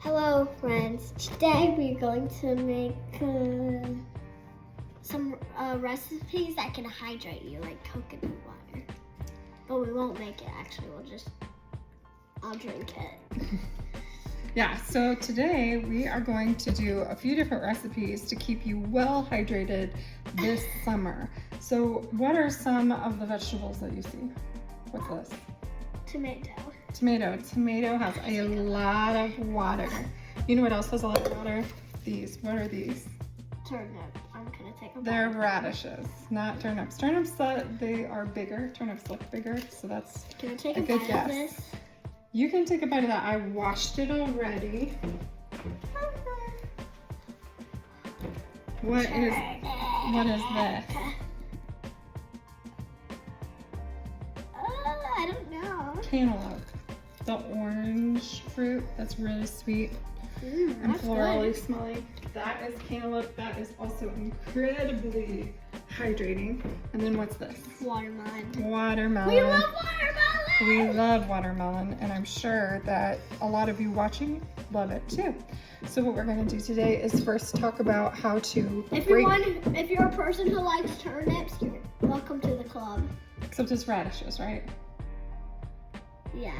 Hello friends, today we're going to make some recipes that can hydrate you, like coconut water. But we won't make it actually, I'll drink it. Yeah, so today we are going to do a few different recipes to keep you well hydrated this summer. So what are some of the vegetables that you see? What's this? Tomato. Tomato has a lot of water. You know what else has a lot of water? These. What are these? Turnip. I'm gonna take a bite. They're radishes, not turnips. Turnips, they are bigger. Turnips look bigger, so that's Can I take a good bite guess. of this? You can take a bite of that. I washed it already. What is this? I don't know. Cantaloupe. The orange fruit that's really sweet and That's florally good. smelling. That is cantaloupe. That is also incredibly hydrating. And then what's this? Watermelon. Watermelon. We love watermelon! We love watermelon, and I'm sure that a lot of you watching love it too. So what we're going to do today is first talk about how to If you're a person who likes turnips, you're welcome to the club. Except it's radishes, right? Yeah.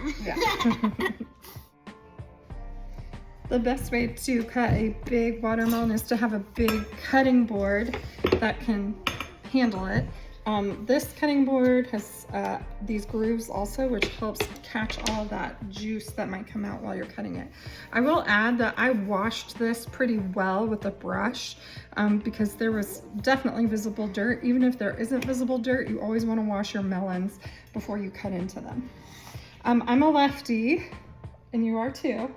The best way to cut a big watermelon is to have a big cutting board that can handle it. This cutting board has these grooves also, which helps catch all that juice that might come out while you're cutting it. I will add that I washed this pretty well with a brush because there was definitely visible dirt. Even if there isn't visible dirt, you always want to wash your melons before you cut into them. I'm a lefty, and you are too.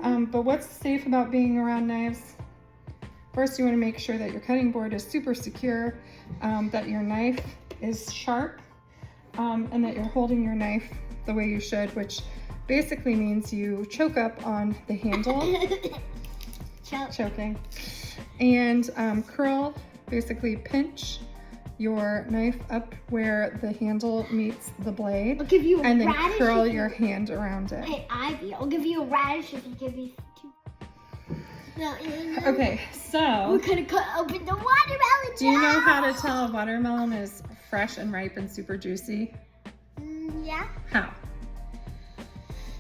But what's safe about being around knives? First, you want to make sure that your cutting board is super secure, that your knife is sharp, and that you're holding your knife the way you should, which basically means you choke up on the handle, choking, and curl, basically pinch your knife up where the handle meets the blade, I'll give you a and then radish curl if your hand around it. Hey, Ivy, I'll give you a radish if you give me two. No, Okay, so we're gonna cut open the watermelon. do you know how to tell a watermelon is fresh and ripe and super juicy? Yeah. How?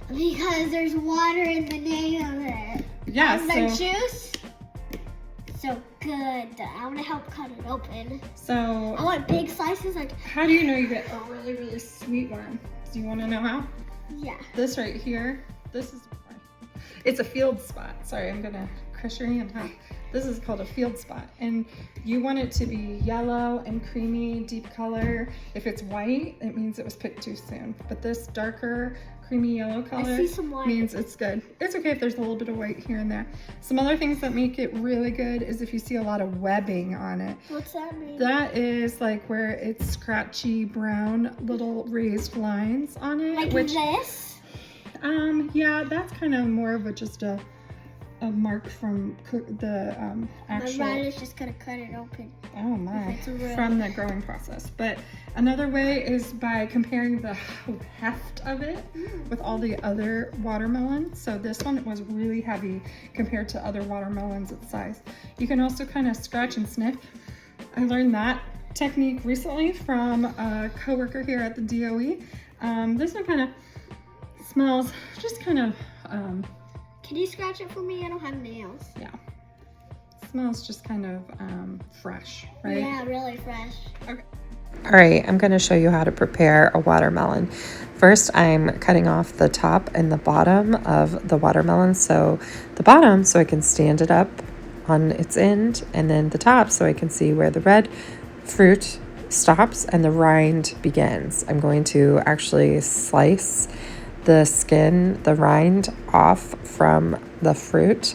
Because there's water in the name of it. Yeah, And the so juice. So good. I want to help cut it open. I so want big slices. Like how do you know you get a really, really sweet one? Do you want to know how? yeah. This right here, this is, it's a field spot. Sorry, I'm gonna crush your hand, huh? This is called a field spot, and you want it to be yellow and creamy, deep color. If it's white, it means it was picked too soon. But this darker, creamy yellow color see some white. means it's good. It's okay if there's a little bit of white here and there. Some other things that make it really good is if you see a lot of webbing on it. What's that mean? That is like where it's scratchy brown little raised lines on it. Like which, this? yeah, that's kind of more of just a mark from the actual. My radish is gonna cut it open. Oh my, If it's a real- from the growing process. But another way is by comparing the heft of it with all the other watermelons. So this one was really heavy compared to other watermelons its size. You can also kind of scratch and sniff. I learned that technique recently from a coworker here at the DOE. This one kind of smells just kind of, Can you scratch it for me? I don't have nails. yeah, smells just kind of fresh, right? Yeah, really fresh. Okay. All right, I'm going to show you how to prepare a watermelon. First, I'm cutting off the top and the bottom of the watermelon. So the bottom so I can stand it up on its end, and then the top so I can see where the red fruit stops and the rind begins. I'm going to actually slice the skin, the rind off from the fruit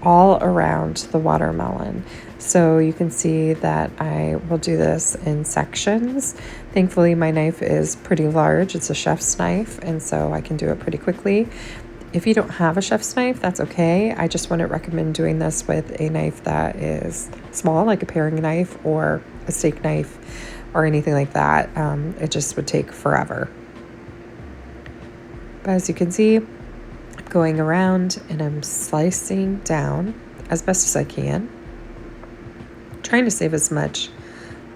all around the watermelon. So you can see that I will do this in sections. Thankfully, my knife is pretty large. It's a chef's knife, and so I can do it pretty quickly. If you don't have a chef's knife, that's okay. I just wouldn't recommend doing this with a knife that is small, like a paring knife or a steak knife or anything like that. It just would take forever. But as you can see, going around and I'm slicing down as best as I can, trying to save as much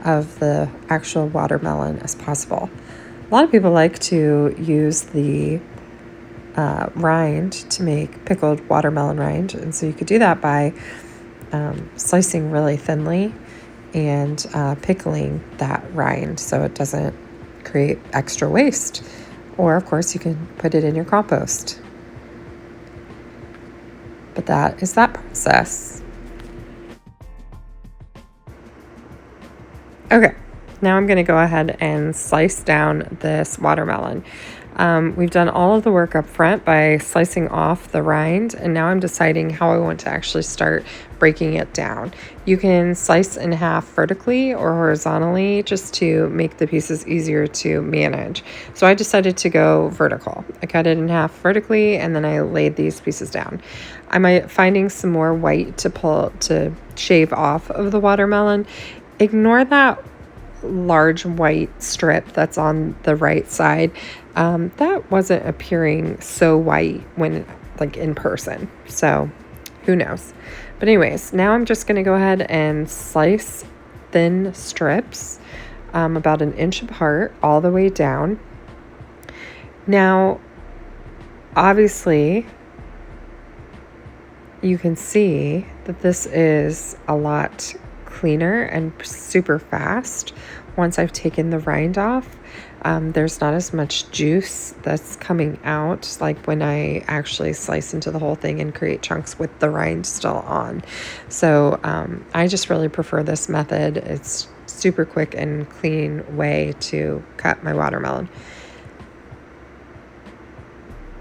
of the actual watermelon as possible. A lot of people like to use the rind to make pickled watermelon rind, and so you could do that by slicing really thinly and pickling that rind so it doesn't create extra waste. Or of course you can put it in your compost. But that is that process. Okay, now I'm going to go ahead and slice down this watermelon. We've done all of the work up front by slicing off the rind, and now I'm deciding how I want to actually start breaking it down. You can slice in half vertically or horizontally just to make the pieces easier to manage. So I decided to go vertical. I cut it in half vertically and then I laid these pieces down. I'm finding some more white to shave off of the watermelon. Ignore that large white strip that's on the right side. That wasn't appearing so white when like in person, so who knows. But anyways, now I'm just going to go ahead and slice thin strips about 1 inch apart all the way down. Now obviously you can see that this is a lot cleaner and super fast once I've taken the rind off. There's not as much juice that's coming out like when I actually slice into the whole thing and create chunks with the rind still on. So I just really prefer this method. It's super quick and clean way to cut my watermelon.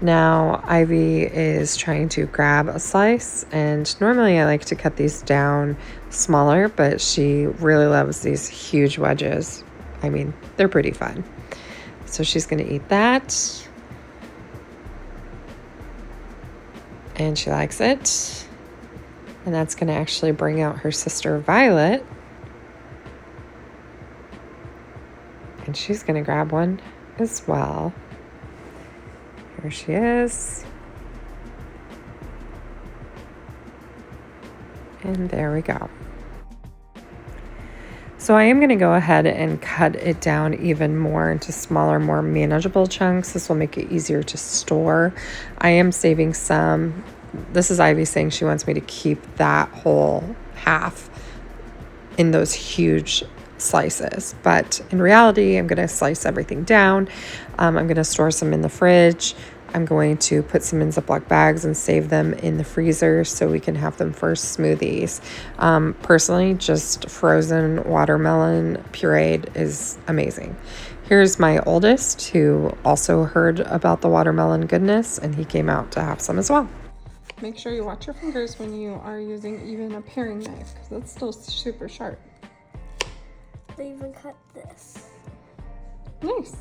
Now Ivy is trying to grab a slice, and normally I like to cut these down smaller, but she really loves these huge wedges. I mean, they're pretty fun. So she's going to eat that. And she likes it. And that's going to actually bring out her sister Violet. And she's going to grab one as well. Here she is. And there we go. So I am going to go ahead and cut it down even more into smaller, more manageable chunks. This will make it easier to store. I am saving some. This is Ivy saying she wants me to keep that whole half in those huge slices. But in reality, I'm going to slice everything down. I'm going to store some in the fridge. I'm going to put some in Ziploc bags and save them in the freezer so we can have them for smoothies. Personally, just frozen watermelon pureed is amazing. Here's my oldest who also heard about the watermelon goodness, and he came out to have some as well. Make sure you watch your fingers when you are using even a paring knife because that's still super sharp. They even cut this. Nice.